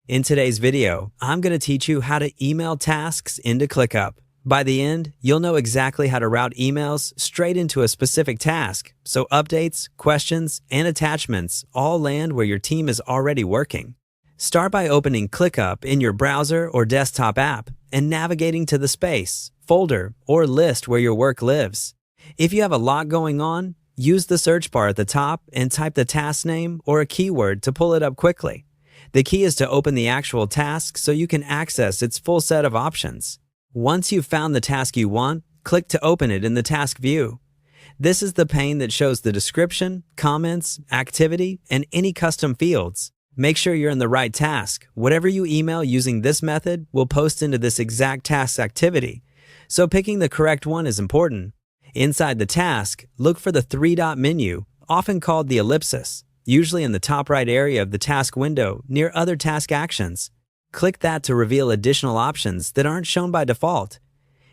In today's video, I'm going to teach you how to email tasks into ClickUp. By the end, you'll know exactly how to route emails straight into a specific task, so updates, questions, and attachments all land where your team is already working. Start by opening ClickUp in your browser or desktop app and navigating to the space, folder, or list where your work lives. If you have a lot going on, use the search bar at the top and type the task name or a keyword to pull it up quickly. The key is to open the actual task so you can access its full set of options. Once you've found the task you want, click to open it in the task view. This is the pane that shows the description, comments, activity, and any custom fields. Make sure you're in the right task. Whatever you email using this method will post into this exact task's activity, so picking the correct one is important. Inside the task, look for the three-dot menu, often called the ellipsis, usually in the top right area of the task window near other task actions. Click that to reveal additional options that aren't shown by default.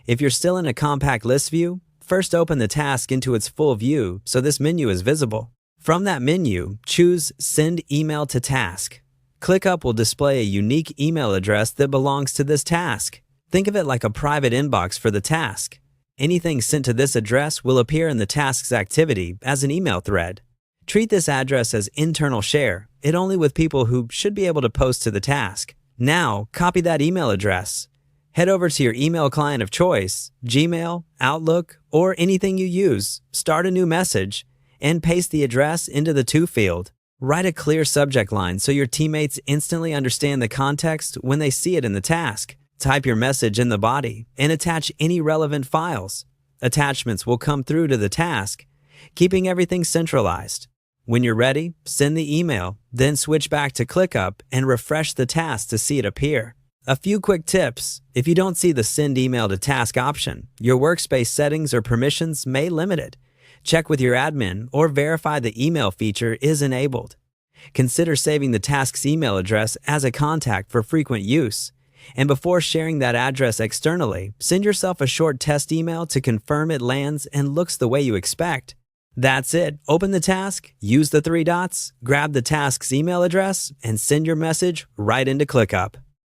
If you're still in a compact list view, first open the task into its full view so this menu is visible. From that menu, choose Send Email to Task. ClickUp will display a unique email address that belongs to this task. Think of it like a private inbox for the task. Anything sent to this address will appear in the task's activity as an email thread. Treat this address as internal share, it only with people who should be able to post to the task. Now, copy that email address. Head over to your email client of choice, Gmail, Outlook, or anything you use, start a new message, and paste the address into the To field. Write a clear subject line so your teammates instantly understand the context when they see it in the task. Type your message in the body and attach any relevant files. Attachments will come through to the task, keeping everything centralized. When you're ready, send the email, then switch back to ClickUp and refresh the task to see it appear. A few quick tips. If you don't see the Send Email to Task option, your workspace settings or permissions may limit it. Check with your admin or verify the email feature is enabled. Consider saving the task's email address as a contact for frequent use. And before sharing that address externally, send yourself a short test email to confirm it lands and looks the way you expect. That's it. Open the task, use the three dots, grab the task's email address, and send your message right into ClickUp.